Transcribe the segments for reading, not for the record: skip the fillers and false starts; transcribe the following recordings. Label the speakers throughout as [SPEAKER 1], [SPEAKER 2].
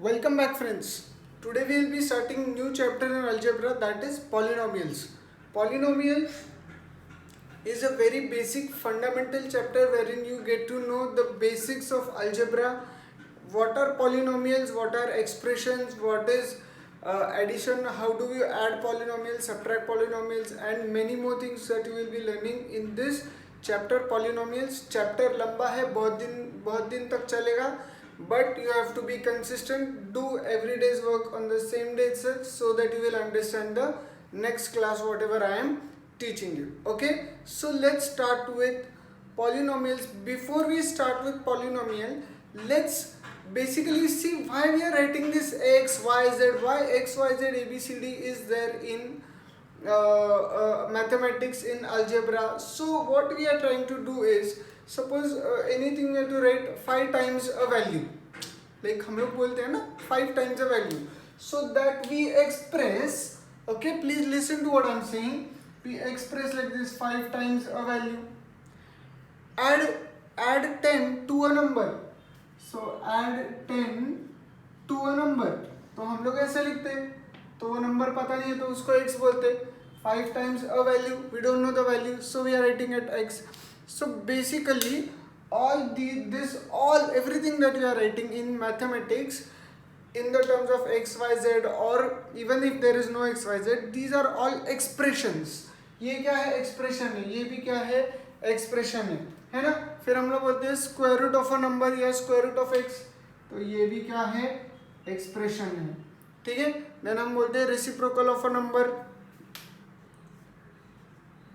[SPEAKER 1] Welcome back, friends. Today we will be starting new chapter in algebra, that is polynomials. Polynomial is a very basic fundamental chapter wherein you get to know the basics of algebra. What are polynomials, what are expressions, what is addition, how do you add polynomials, subtract polynomials, and many more things that you will be learning in this chapter polynomials. Chapter लंबा है, बहुत दिन तक चलेगा, but you have to be consistent. Do every day's work on the same day itself so that you will understand the next class whatever I am teaching you. Okay, so let's start with polynomials. Before we start with polynomial, let's basically see why we are writing this x, y, z. Why x, y, z, a, b, c, d is there in mathematics, in algebra. So what we are trying to do is, suppose anything we have to write 5 times a value, like हम लोग बोलते हैं ना 5 times a value, so that we express, okay, please listen to what I'm saying, we express like this 5 times a value. Add 10 to a number, so add 10 to a number, तो हम लोग ऐसे लिखते हैं, तो वो नंबर पता नहीं है तो उसको x बोलते हैं. 5 times a value, we don't know the value, so we are writing at x. So basically everything that we are writing in mathematics in the terms of x, y, z, or even if there is no x, y, z, these are all expressions. ये क्या है? Expression है. ये भी क्या है? Expression है ना. फिर हम लोग बोलते हैं square root of a number या स्क्वायर रूट ऑफ एक्स, तो ये भी क्या है? एक्सप्रेशन है. ठीक है. देन हम बोलते हैं reciprocal of a number,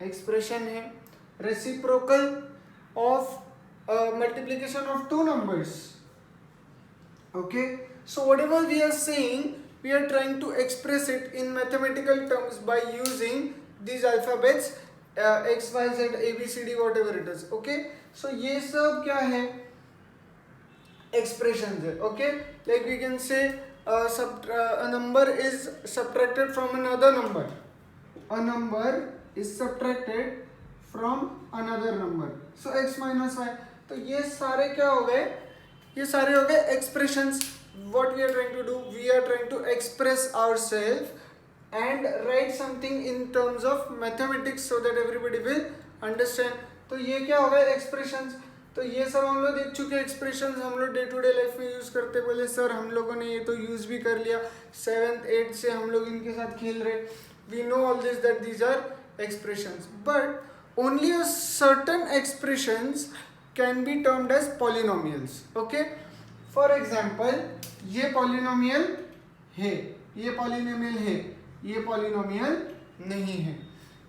[SPEAKER 1] expression है. Reciprocal of multiplication of two numbers. Okay, so whatever we are saying, we are trying to express it in mathematical terms by using these alphabets, x, y, z, a, b, c, d, whatever it is. Okay, so ये सब क्या है? Expressions है. Okay, like we can say a number is subtracted from another number. A number is subtracted from another number. So x minus y. तो ये सारे क्या हो गए? ये सारे हो गए expressions. What we are trying to do? We are trying to express ourselves and write something in terms of mathematics so that everybody will understand. तो ये क्या हो गए? Expressions. तो ये सब हम लोग देख चुके expressions, हम लोग डे टू डे लाइफ में यूज करते. बोले सर हम लोगों ने ये तो यूज भी कर लिया, 7th 8th से हम लोग इनके साथ खेल रहे. We know all this, that these are expressions, but only a certain expressions can be termed as polynomials. Okay, for example, ये polynomial है, ये polynomial है, ये polynomial नहीं है,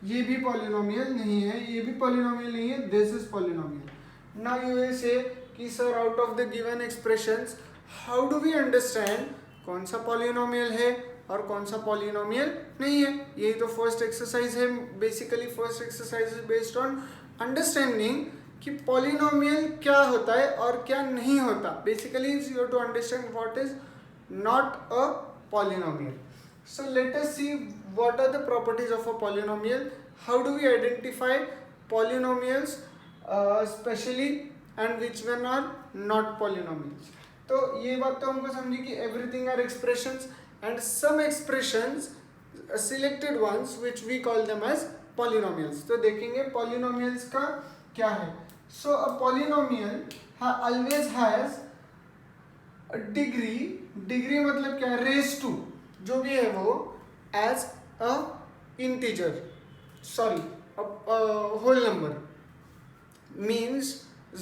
[SPEAKER 1] ये भी polynomial नहीं है, ये भी polynomial नहीं है. This is polynomial. Now you will say कि sir out of the given expressions how do we understand कौन सा polynomial है और कौन सा polynomial नहीं है? यही तो फर्स्ट एक्सरसाइज है. Basically first exercise is based on understanding कि पॉलिनोमियल क्या होता है और क्या नहीं होता. Basically you have to understand what is not a polynomial. So let us see what are the properties of a polynomial. How do we identify polynomials specially and which one are not polynomials. तो ये बात तो हमको समझी कि everything are expressions and some expressions, selected ones, which we call them as polynomials. तो देखेंगे polynomials का क्या है. So a polynomial always has a degree मतलब क्या? raised to, जो भी है वो as a integer, sorry, a whole number means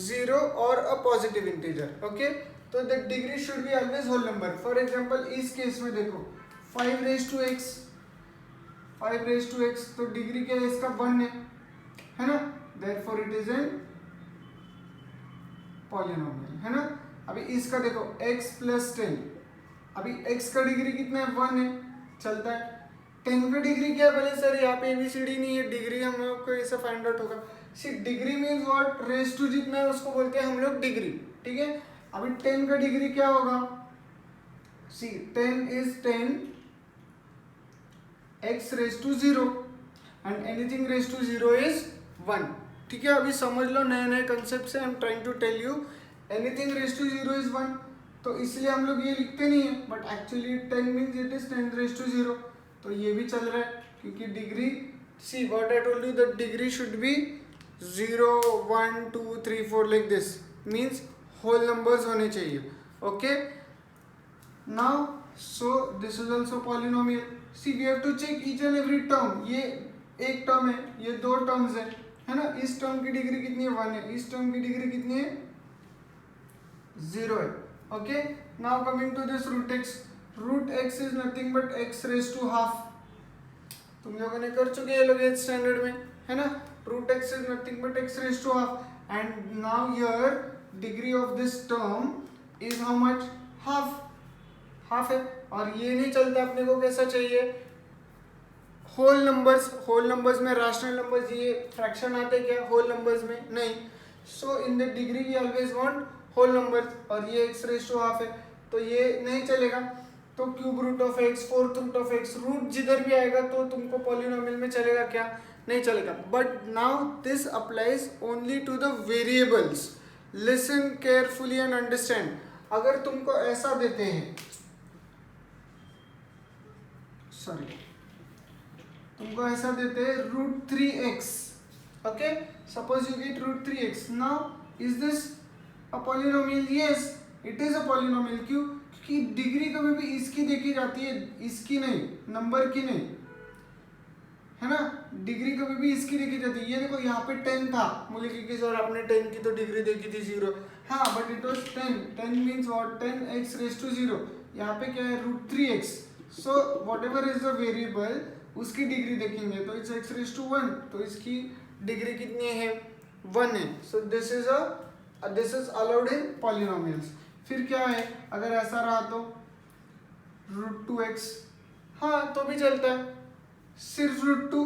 [SPEAKER 1] 0 or a positive integer. Okay, तो the degree should be always whole number. For example इस case में देखो 5 raise to X, 5 raise to X, तो degree क्या है इसका? 1 है ना. Therefore it is an polynomial, है ना. अभी इसका देखो x प्लस 10, अभी x का डिग्री कितना है? 1 है, चलता है. 10 का डिग्री क्या है? बोले सर यहाँ पे ABCD नहीं है, डिग्री हम लोग को ऐसा फाइंड आउट होगा. See degree means what? Raise to जितना है उसको बोलते हैं हम लोग डिग्री. ठीक है. अभी 10 का डिग्री क्या होगा? See 10 is 10 x raise to 0 and anything raise to 0 is 1. ठीक है. अभी समझ लो, नए नए कंसेप्ट से I am trying to tell you. Anything raise to 0 is 1, तो इसलिए हम लोग ये लिखते नहीं है, but actually 10 means it is 10⁻�0, तो ये भी चल रहा है क्योंकि degree, see what I told you, the degree should be 0 1 2 3 4 like this, means whole numbers होने चाहिए. Okay, now so this is also polynomial. See we have to check each and every term. ये एक term है, ये दो terms है ना. इस टर्म की डिग्री कितनी है? 1 है. इस टर्म की डिग्री कितनी है? 0 है. Okay, now coming to this root X. Root X is nothing but X raise to half. तुम लोगों ने कर चुके हैं लोग 8th स्टैंडर्ड में, है ना. Root X is nothing but X raise to half, and now here degree of this term is how much? Half. Half है. और ये नहीं चलता, अपने को कैसा चाहिए? Whole numbers. होल नंबर्स में रैशनल नंबर्स, ये फ्रैक्शन आते क्या होल नंबर्स में? नहीं. So in the degree we always want whole numbers, और ये एक्स रेज टू हाफ है तो ये नहीं चलेगा. तो cube root of X, fourth root of X, root जिधर भी आएगा तो तुमको पॉलिनोमियल में चलेगा क्या? नहीं चलेगा. But now this applies only to the variables. Listen carefully and understand. अगर तुमको ऐसा देते हैं, सॉरी, तुमको ऐसा देते हैं √3x. Okay, suppose you get √3x. Now is this a polynomial? Yes, it is a polynomial. क्यों? क्योंकि डिग्री कभी भी इसकी देखी जाती है, इसकी नहीं, नंबर की नहीं, है ना. डिग्री कभी भी इसकी देखी जाती है. ये देखो यहाँ पे 10 था, मुझे क्योंकि सर आपने 10 की तो डिग्री देखी थी 0. हाँ, but it was 10. 10 means what? 10x raise to 0. यहाँ पे क्या है? √3x. So whatever is the variable, उसकी डिग्री देखेंगे तो इट्स x रेज टू 1, तो इसकी डिग्री कितनी है? 1 है. सो this is allowed in polynomials. फिर क्या है? अगर ऐसा रहा तो √2x, हाँ तो भी चलता है. सिर्फ √2,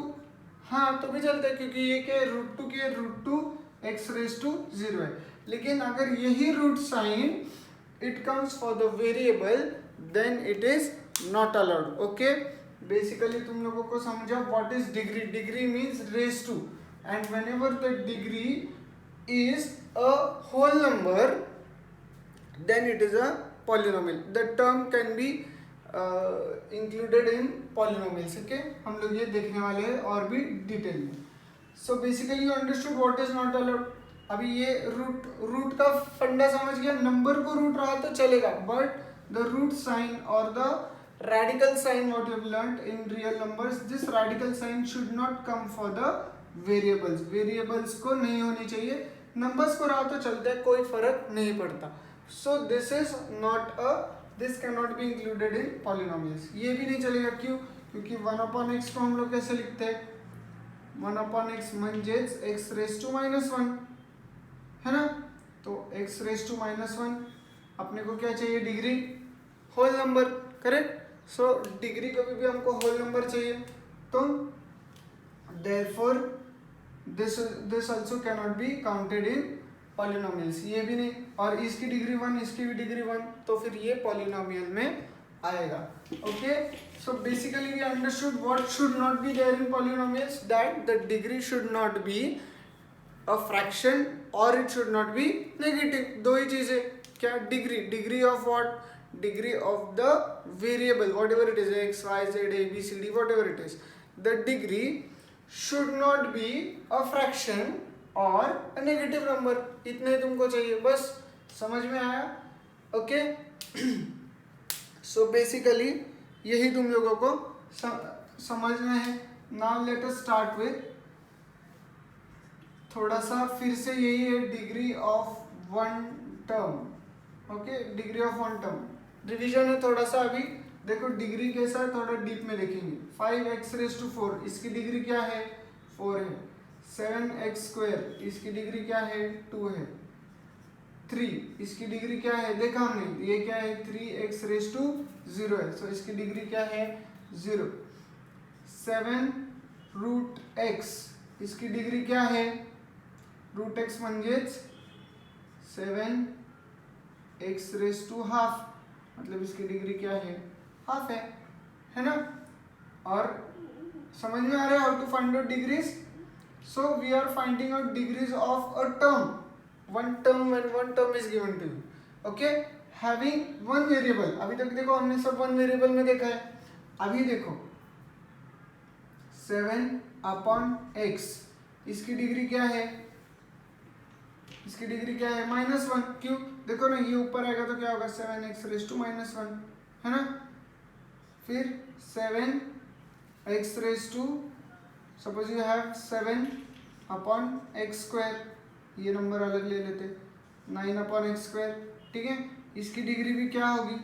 [SPEAKER 1] हाँ तो भी चलता है, क्योंकि ये क्या है? √2 के √2 x रेज टू 0 है. लेकिन अगर यही root sign it comes for the variable, then it is not allowed. Okay, basically तुम लोगों को समझा what is degree. Degree means raise to, and whenever the degree is a whole number, then it is a polynomial. The term can be included in polynomials. Okay, हम लोग ये देखने वाले हैं और भी डिटेल में. So basically you understood what is not allowed. अभी ये रूट का फंडा समझ गया. नंबर को रूट रहा तो चलेगा, बट द रूट साइन और the radical sign what you have learnt in real numbers, this radical sign should not come for the variables. variables को नहीं होनी चाहिए. numbers को रहा तो चलता है, कोई फर्क नहीं पड़ता. So this is not a, this cannot be included in polynomials. ये भी नहीं चलेगा. क्यों? क्योंकि 1/x को हम लोग कैसे लिखते हैं? 1/x म्हणजेच x रेज टू -1, है ना. तो x रेज टू -1, अपने को क्या चाहिए? Degree, whole number. Correct. So degree कभी भी हमको होल नंबर चाहिए, तो therefore this also cannot be counted in polynomials. ये भी नहीं. और इसकी डिग्री 1, इसकी भी डिग्री 1, तो फिर ये पॉलिनोमियल में आएगा. Okay, so basically we understood what should not be there in polynomials, that the degree should not be a fraction और it should not be negative. दो ही चीजें. क्या? Degree of what? Degree of the variable, whatever it is, x y z a b c d, whatever it is. The degree should not be a fraction और a negative number. इतने तुमको चाहिए, बस. समझ में आया? Okay. So basically यही तुम लोगों को समझना है. Now let us start with थोड़ा सा फिर से. यही है degree of one term. Okay, degree of one term revision है थोड़ा सा. अभी देखो डिग्री कैसा है, थोड़ा डीप में देखेंगे. 5x रेज टू 4, इसकी डिग्री क्या है? 4 है. 7x², इसकी डिग्री क्या है? 2 है. 3, इसकी डिग्री क्या है? देखा हमने, ये क्या है? 3x रेज टू 0 है. सो इसकी डिग्री क्या है? 0. 7√x, इसकी डिग्री क्या है? √x म्हणजेच 7x रेज टू हाफ, मतलब इसकी डिग्री क्या है? हाफ है ना. और समझ में आ रहा है how to find out degrees. So we are finding out degrees of a term, one term when one term is given to you. Okay, having one variable, अभी तक देखो हमने सब वन वेरिएबल में देखा है, अभी देखो 7/x, इसकी डिग्री क्या है, इसकी डिग्री क्या है -1, क्यों, देखो ना ये ऊपर आएगा तो क्या होगा 7x⁻⁻1 है ना, फिर 7x⁻, suppose you have 7/x², ये नंबर अलग ले लेते 9/x², ठीक है, इसकी डिग्री भी क्या होगी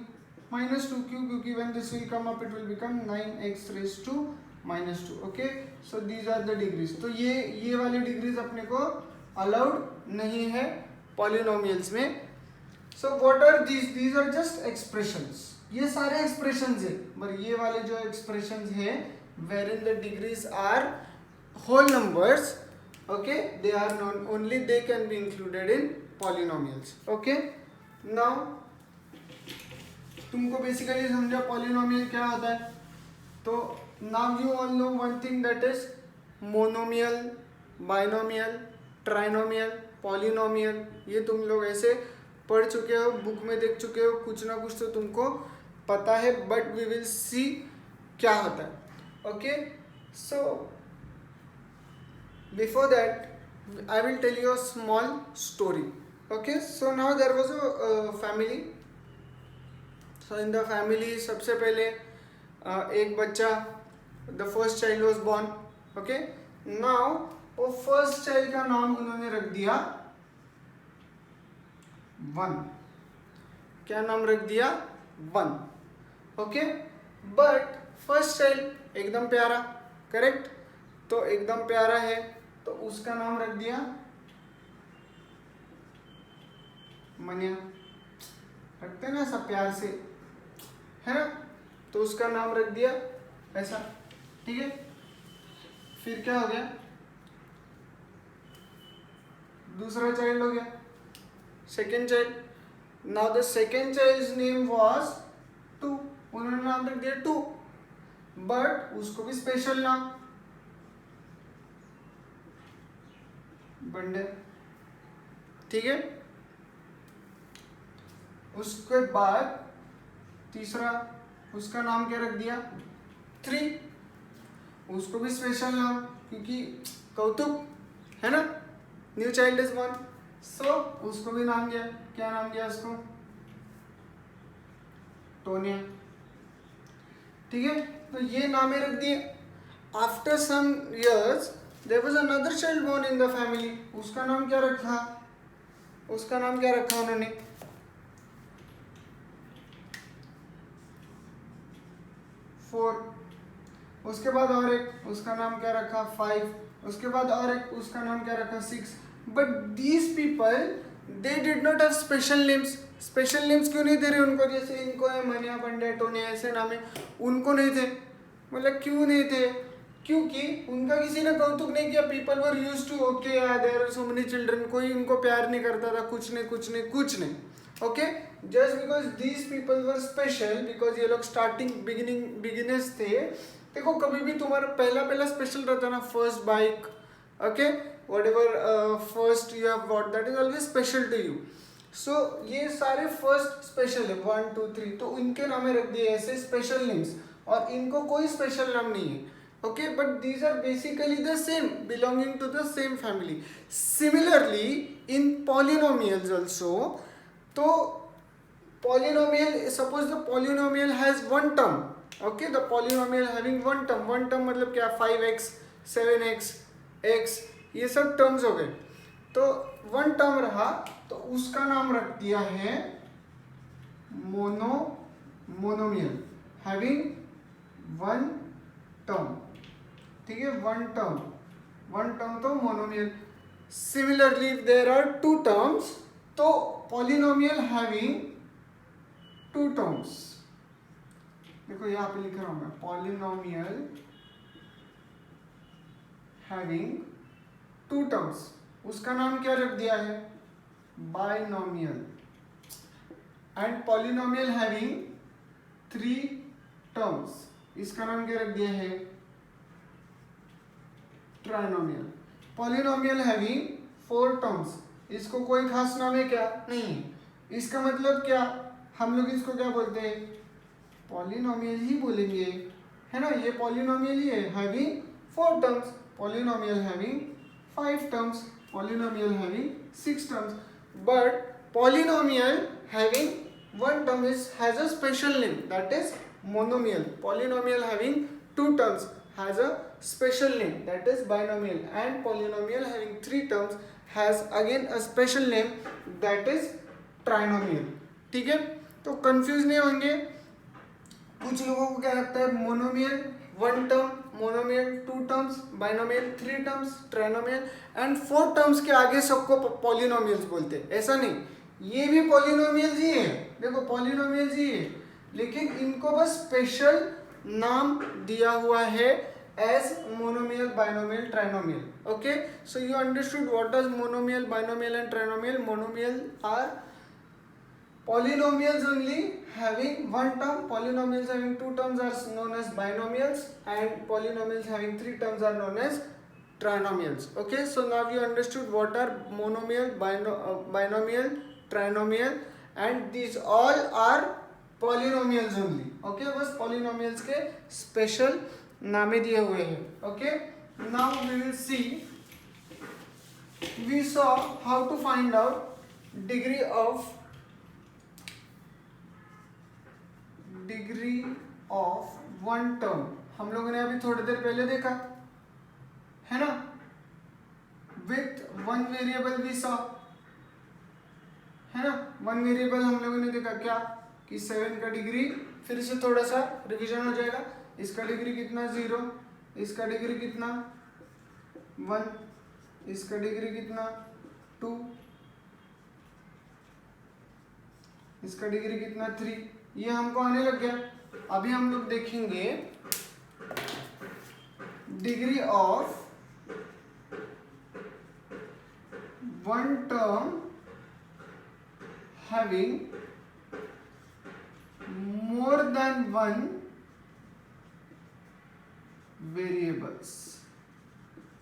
[SPEAKER 1] -2, क्यों, क्योंकि when this will come up it will become 9x⁻², okay, so these are the degrees. तो ये वाली डिग्रीज अपने को अलाउड नहीं है पॉलिनोमियल्स में। So what are these are just expressions, ये सारे एक्सप्रेशंस है, पर ये वाले जो एक्सप्रेशंस है where in the degrees are whole numbers, okay, they are non only they can be included in polynomials, okay. Now तुमको बेसिकली समझा पॉलिनोमियल क्या होता है, तो now you all know one thing, that is monomial, binomial, trinomial, polynomial, ये तुम लोग ऐसे पढ़ चुके हो, बुक में देख चुके हो, कुछ ना कुछ तो तुमको पता है, बट वी विल सी क्या होता है, okay. So before that I will tell you a small story, okay. So now there was a family, so in the family सबसे पहले एक बच्चा, the first child was born, okay. Now वो first child का नाम उन्होंने रख दिया 1, क्या नाम रख दिया 1, ओके। बट फर्स्ट चाइल्ड एकदम प्यारा, करेक्ट, तो एकदम प्यारा है तो उसका नाम रख दिया मनिया, रखते ना सब प्यार से, है ना, तो उसका नाम रख दिया ऐसा, ठीक है। फिर क्या हो गया, दूसरा चाइल्ड हो गया, second child, now the second child's name was 2, उन्होंने नाम रख दिया 2, बट उसको भी स्पेशल नाम बंडे, ठीक है। उसके बाद तीसरा, उसका नाम क्या रख दिया 3, उसको भी स्पेशल नाम, क्योंकि कौतुक है ना, न्यू चाइल्ड इज बोर्न, सो उसको भी नाम दिया, क्या नाम दिया उसको, टोनिया, ठीक है। तो ये नामे रख दिए। After some years there was another child born in the family, उसका नाम क्या रखा, उसका नाम क्या रखा उन्होंने 4, उसके बाद और एक, उसका नाम क्या रखा 5, उसके बाद और एक, उसका नाम क्या रखा 6, but these people they did not have special names. Special names क्यों नहीं दे रहे उनको, जैसे इनको है मनिया, पंडे, टोनिया, ऐसे नाम है, उनको नहीं थे, मतलब क्यों नहीं थे, क्योंकि उनका किसी ने कौतुक नहीं किया, people were used to, okay there are so many children, कोई उनको प्यार नहीं करता था, कुछ नहीं, okay. Just because these people were special, because ये लोग स्टार्टिंग बिगिनर्स थे, देखो कभी भी तुम्हारा पहला स्पेशल रहता ना, first bike, okay, whatever first you have got that is always special to you, so ये सारे फर्स्ट स्पेशल है 1 2 3, तो इनके नामे रख दिए ऐसे स्पेशल नेम्स, और इनको कोई स्पेशल नाम नहीं है, okay, but these are basically the same, belonging to the same family. Similarly in polynomials also, तो polynomial, suppose the polynomial has one term, okay, the polynomial having one term मतलब क्या 5x 7x x, ये सब terms हो गए, तो one term रहा तो उसका नाम रख दिया है मोनोमियल, हैविंग वन टर्म, ठीक है, वन टर्म तो monomial. Similarly if there are 2 terms, तो पॉलिनोमियल हैविंग 2 टर्म्स, देखो यहाँ पे लिख रहा हूं मैं, पॉलिनोमियल हैविंग 2 टर्म्स, उसका नाम क्या रख दिया है binomial, and polynomial having 3 terms, इसका नाम क्या रख दिया है ट्राइनोमियल। पॉलिनोमियल हैविंग 4 टर्म्स, इसको कोई खास नाम है क्या, नहीं, इसका मतलब क्या, हम लोग इसको क्या बोलते हैं, पॉलिनोमियल ही बोलेंगे, है ना। ये पॉलिनोमियल ही है, having 4 terms, polynomial having 5 terms, polynomial having 6 terms, but polynomial having 1 term has a special name, that is monomial. Polynomial having 2 terms has a special name, that is binomial, and polynomial having 3 terms has again a special name, that is trinomial. ठीक है, तो confuse नहीं होंगे। कुछ लोगों को क्या लगता है, monomial 1 term, monomial 2 terms, binomial 3 terms, trinomial and 4 terms के आगे सबको पॉलिनोमियल्स बोलते हैं। ऐसा नहीं, ये भी पॉलिनोमियल्स ही है, देखो पॉलिनोमियल्स ही है, लेकिन इनको बस स्पेशल नाम दिया हुआ है as monomial, binomial, trinomial. Okay, so you understood what does monomial, binomial and trinomial. Monomial are polynomials only having 1 term, polynomials having 2 terms are known as binomials, and polynomials having 3 terms are known as trinomials. Okay, so now you understood what are monomial, binomial, trinomial, and these all are polynomials only. Okay, बस polynomials के special नामे दिए हुए हैं. Okay, now we will see, we saw how to find out degree of one term. हम लोगों ने अभी थोड़ी देर पहले देखा है ना, with one variable we saw, है ना, वन वेरिएबल हम लोगों ने देखा क्या कि 7 का डिग्री, फिर से थोड़ा सा रिवीजन हो जाएगा, इसका डिग्री कितना 0, इसका डिग्री कितना 1, इसका डिग्री कितना 2, इसका डिग्री कितना 3, ये हमको आने लग गया. अभी हम लोग देखेंगे degree of one term having more than one variables.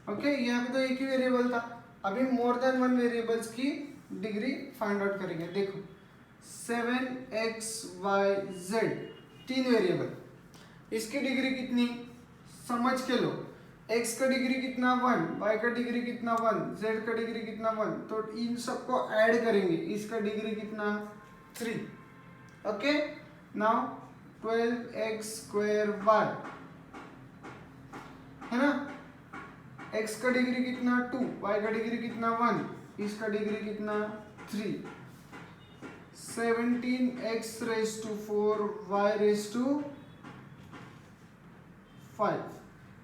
[SPEAKER 1] Okay, यहाँ पे तो एक ही वेरिएबल था, अभी मोर देन वन वेरिएबल्स की डिग्री फाइंड आउट करेंगे. देखो 7xyz 3 वेरिएबल, इसकी डिग्री कितनी समझ के लो. x का डिग्री कितना 1, y का डिग्री कितना 1, z का डिग्री कितना 1, तो इन सबको ऐड करेंगे, इसका डिग्री कितना 3. Okay, now 12x square y, है ना, x का डिग्री कितना 2, y का डिग्री कितना 1, इसका डिग्री कितना 3. 17x raised to 4 y raised to 5,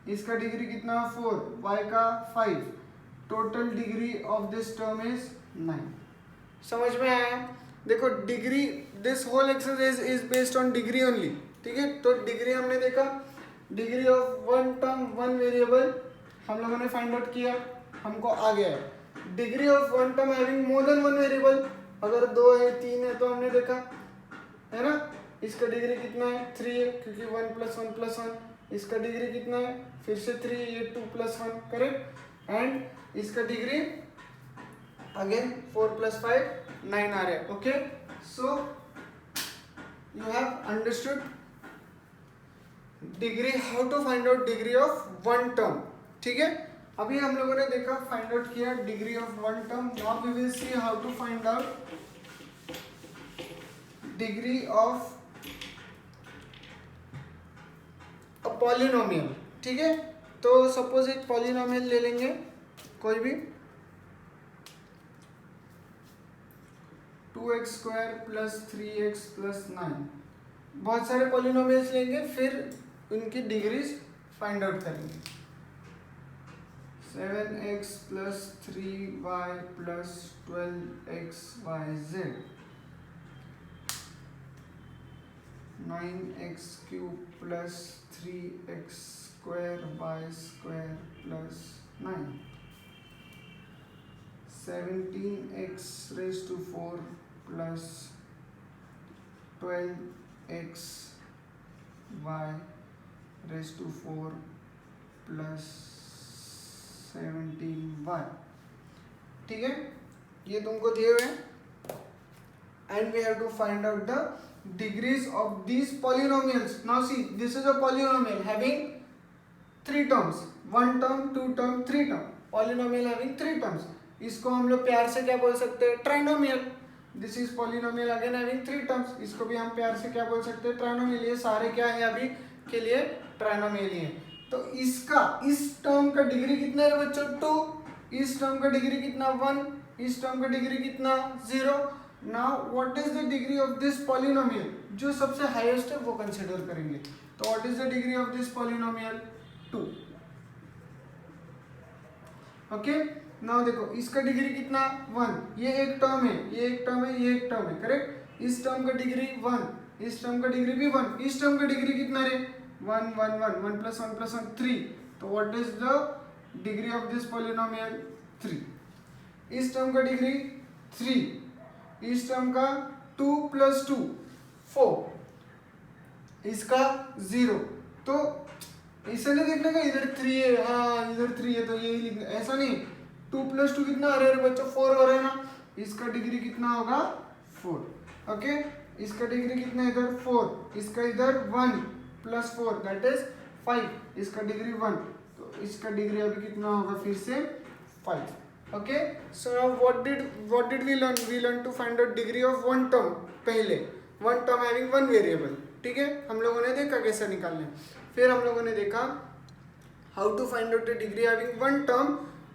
[SPEAKER 1] इसका डिग्री कितना 4, y का 5, total degree of this term is 9. समझ में आया? देखो degree, this whole exercise is based on degree only. ठीक है, तो डिग्री हमने देखा, degree of one term one variable हम लोगों ने फाइंड आउट किया, हमको आ गया है. Degree of one term having more than one variable, अगर 2 है 3 है तो हमने देखा है ना, इसका डिग्री कितना है 3 है, क्योंकि 1 + 1 + 1. इसका डिग्री कितना है, फिर से 3, ये 2 + 1, करेक्ट. एंड इसका डिग्री अगेन 4 + 5 9 आ रहा है. Okay, so you have understood degree, how to find out degree of one term. ठीक है, अभी हम लोगों ने देखा, फाइंड आउट किया degree of one term. Now we will see how to find out degree of a polynomial. ठीक है, तो सपोज एक पॉलिनोमियल ले लेंगे कोई भी, 2x square plus 3x plus 9. बहुत सारे पॉलिनोमियल्स लेंगे, फिर उनकी डिग्रीज फाइंड आउट करेंगे. 7x plus 3y plus 12xyz, 9x cube plus 3x square y square plus 9, 17x raised to 4 plus 12x y raised to 4 plus 17y. ठीक है, ये तुमको दिए हुए हैं, and we have to find out the degrees of these polynomials. Now see, this is a polynomial having 3 terms, 1 term, 2 term, 3 term. Polynomial having 3 terms. इसको हम लोग प्यार से क्या बोल सकते हैं? Trinomial. This is polynomial again having 3 terms. इसको भी हम प्यार से क्या बोल सकते हैं? ट्राइनोमियल. ये सारे क्या है अभी के लिए? ट्राइनोमियल ही है. तो इसका इस टर्म का डिग्री कितना है बच्चों? 2. इस टर्म का डिग्री कितना? 1. इस टर्म का डिग्री कितना? 0. Now what is the degree of this polynomial? जो सबसे हाईएस्ट है वो कंसीडर करेंगे. तो what is the degree of this polynomial? 2. Okay. Now देखो इसका डिग्री कितना? 1. ये एक टर्म है, ये एक टर्म है, ये एक टर्म है. करेक्ट. इस टर्म का डिग्री 1, इस टर्म का डिग्री भी 1. इस टर्म का डिग्री कितना रे? 1 1 1 1 + 1 + 1 3. तो what is the degree of this polynomial? 3. इस टर्म का डिग्री 3. इस टर्म का 2 + 2 4. इसका 0. तो इसे नहीं देखने का इधर 3 है, हाँ इधर 3 है तो यही लिखना, ऐसा नहीं. 2 + 2 कितना? अरे बच्चों 4 हो रहा है ना. इसका डिग्री कितना होगा? 4. ओके. इसका डिग्री कितना इधर? 4. इसका इधर 1 + 4 दैट इज 5. इसका डिग्री 1. तो इसका डिग्री अभी कितना होगा फिर से? 5. Okay. So now what did we learn? We learn to find out degree of one term. पहले one term having one variable. ठीक है, हम लोगों ने देखा कैसे निकालने. फिर हम लोगों ने देखा how to find out the degree having one term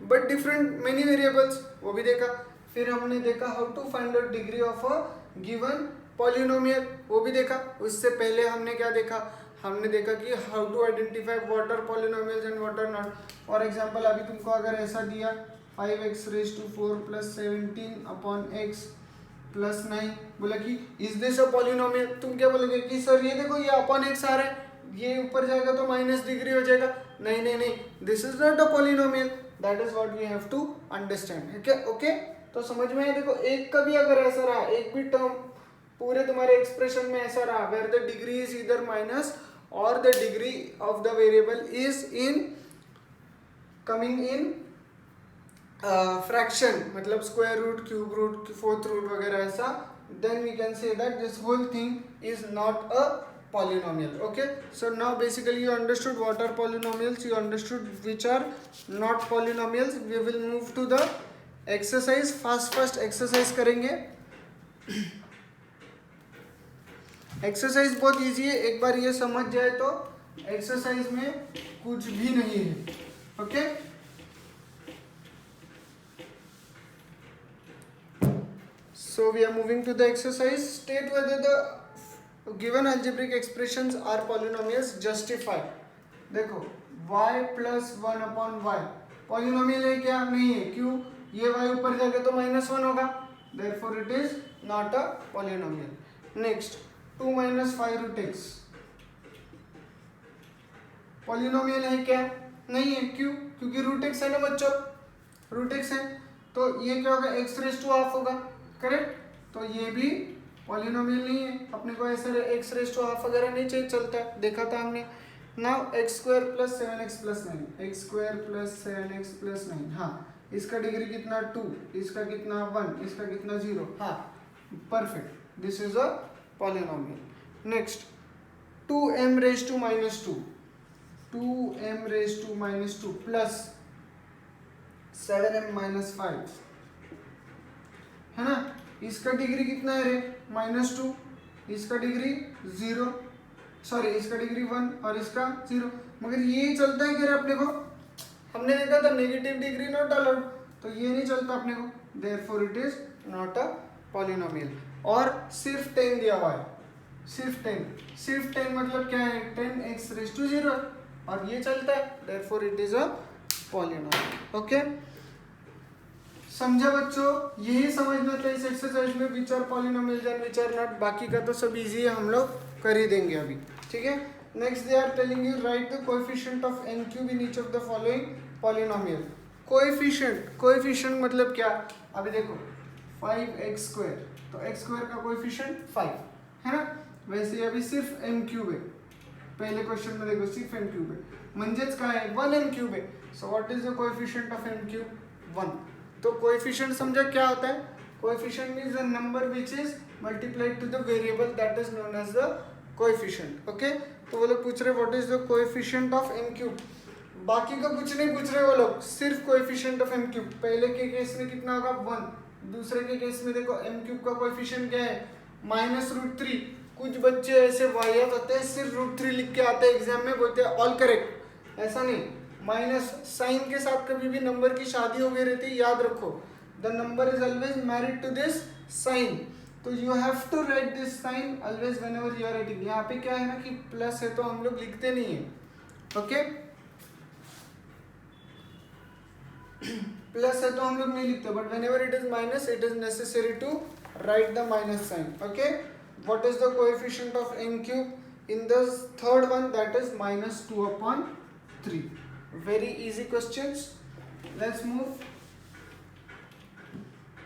[SPEAKER 1] but different many variables, वो भी देखा. फिर हमने देखा how to find out degree of a given polynomial, वो भी देखा. उससे पहले हमने क्या देखा? हमने देखा कि how to identify what are polynomials and what are not. For example अभी तुमको अगर ऐसा दिया 5x⁴ + 17/x + 9, बोला कि इज दिस अ पॉलिनोमियल. तुम क्या बोलोगे कि सर ये देखो ये अपॉन x आ रहा है, ये ऊपर जाएगा तो माइनस डिग्री हो जाएगा. नहीं नहीं नहीं, this is not a polynomial. That is what we have to understand. Okay. तो समझ में आया. देखो एक का भी अगर ऐसा रहा, एक भी टर्म पूरे तुम्हारे एक्सप्रेशन में ऐसा रहा वेयर द डिग्री इज इधर माइनस और the degree of the variable is in coming in fraction, मतलब square root, cube root, fourth root वगैरह ऐसा, then we can say that this whole thing is not a polynomial. Okay, so now basically you understood what are polynomials, you understood which are not polynomials. We will move to the exercise. fast exercise करेंगे. Exercise बहुत easy है, एक बार ये समझ जाए तो exercise में कुछ भी नहीं है. Okay. So we are moving to the exercise. State whether the given algebraic expressions are polynomials. Justify. देखो y + 1/y पॉलिनोमियल है क्या? नहीं है. क्यों? ये y ऊपर जाएगा तो -1 होगा. Therefore it is not a polynomial. Next 2 - 5√x polynomial है क्या? नहीं है. क्यों? क्योंकि √x है ना बच्चों, √x है तो ये क्या होगा? x⁻² होगा. करेक्ट. तो ये भी पॉलिनोमियल नहीं है. अपने को ऐसे x⁻² वगैरह नहीं चाहिए, चलता है, देखा था हमने. Now x² + 7x + 9, x² + 7x + 9. हाँ, इसका डिग्री कितना? 2. इसका कितना? 1. इसका कितना? 0. हाँ, perfect. This is a polynomial. Next 2m⁻², 2m⁻² plus 7m-5 है ना. इसका डिग्री कितना है रे? -2. इसका डिग्री 0, सॉरी इसका डिग्री 1 और इसका 0. मगर ये चलता है क्या अपने को? हमने देखा था नेगेटिव डिग्री नॉट अलाउड, तो ये नहीं चलता अपने को. Therefore it is not a polynomial. और सिर्फ 10 दिया हुआ है, सिर्फ 10 मतलब क्या है? 10x⁻0 और ये चलता है. Therefore it is a polynomial. Okay, समझा बच्चों? यही समझना था इस एक्सरसाइज में, which are polynomials and which are not. बाकी का तो सब इजी है, हम लोग कर ही देंगे अभी. ठीक है. Next they are telling you write the coefficient of n³ in each of the following polynomial. Coefficient मतलब क्या? अभी देखो 5x², तो x² का कोएफिशिएंट 5 है ना. वैसे अभी सिर्फ m³ है. पहले क्वेश्चन में देखो सिर्फ m³ है, म्हणजेच काय आहे? 1m³ है. So what is the coefficient of m³? 1. तो कोएफिशिएंट समझा क्या होता है? Coefficient means the number which is multiplied to the variable that is known as the coefficient. Okay, तो वो लोग पूछ रहे what is the coefficient of m cube. बाकी का कुछ नहीं पूछ रहे वो लोग, सिर्फ coefficient of m cube. पहले के केस में कितना होगा 1, दूसरे के केस में देखो m cube का coefficient क्या है -√3. कुछ बच्चे ऐसे वाहियात होते हैं, सिर्फ √3 लिख के आते हैं एग्जाम में, बोलते हैं ऑल करेक्ट. ऐसा नहीं, माइनस साइन के साथ कभी भी नंबर की शादी हो गई रहती है, याद रखो. The number is always married to this sign, तो you have to write this sign always whenever you are writing. यहाँ पे क्या है ना कि प्लस है तो हम लोग लिखते नहीं है. ओके, प्लस है तो हम लोग नहीं लिखते, but whenever it is minus it is necessary to write the minus sign. Okay, what is the coefficient of n cube in the third one, that is -2/3. Very easy questions. Let's move.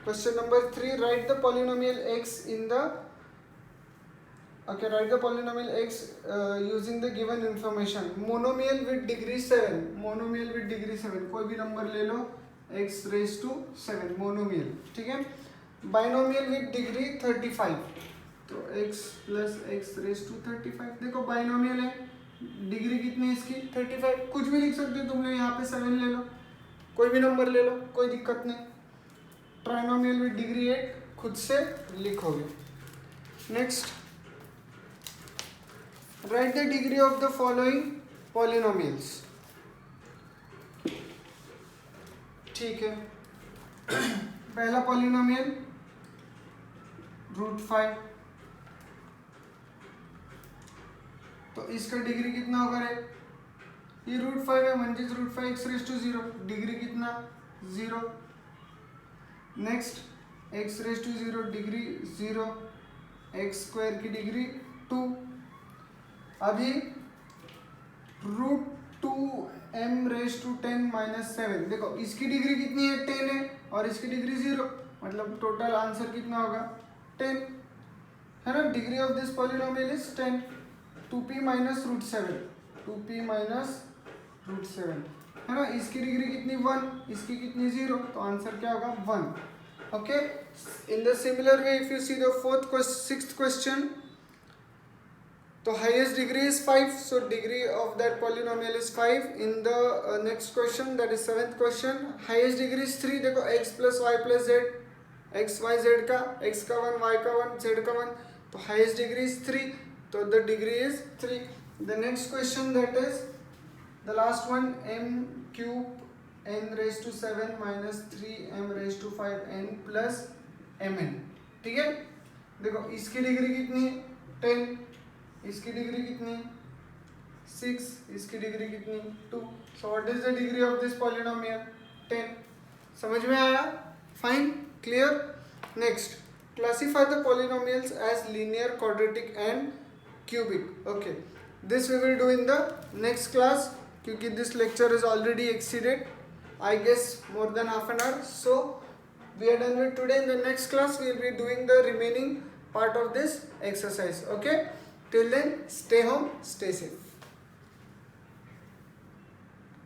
[SPEAKER 1] Question number 3, write the polynomial x in the write the polynomial x using the given information. Monomial with degree 7, monomial with degree 7, कोई भी number ले लो x raised to 7 monomial. ठीक है. Binomial with degree 35, तो x plus x raise to 35. देखो binomial है, degree कितनी है इसकी 35. कुछ भी लिख सकते हो तुम लोग, यहाँ पे 7 ले लो, कोई भी नंबर ले लो, कोई दिक्कत नहीं. ट्राइनोमियल विद डिग्री 8 खुद से लिखोगे. Next, right the degree of the following polynomials. ठीक है, पहला पॉलिनोमियल √5, तो इसका डिग्री कितना होगा रे, ये √5 है म्हणजे √5 x रेज टू 0, डिग्री कितना 0. Next x raise to 0 degree 0, x square की डिग्री 2. अभी √2m रेज टू 10 - 7, देखो इसकी डिग्री कितनी है 10 है और इसकी डिग्री 0, मतलब टोटल आंसर कितना होगा 10 है ना. Degree of this polynomial is 10. 2p - √7, 2p - √7 है ना. इसकी डिग्री कितनी 1, इसकी कितनी 0, तो आंसर क्या होगा 1. Okay, in the similar way if you see the sixth question, तो highest degree is 5, so degree of that polynomial is 5. In the next question that is 7th question, highest degree is 3. देखो x + y + z, x y z का, x का 1, y का 1, z का 1, तो highest degree is 3, so the degree is 3. The next question, that is the last one, m cube n raised to 7 - 3m raised to 5n plus mn. ठीक है, देखो इसकी degree कितनी है 10, इसकी डिग्री कितनी 6, इसकी डिग्री कितनी 2. so what is the degree of this polynomial 10. समझ में आया? Fine, clear. Next, classify the polynomials as linear, quadratic and cubic. Okay, this we will do in the next class, क्योंकि this lecture is already exceeded, I guess more than half an hour. So we are done with today. In the next class we will be doing the remaining part of this exercise. Okay, till then stay home, stay safe.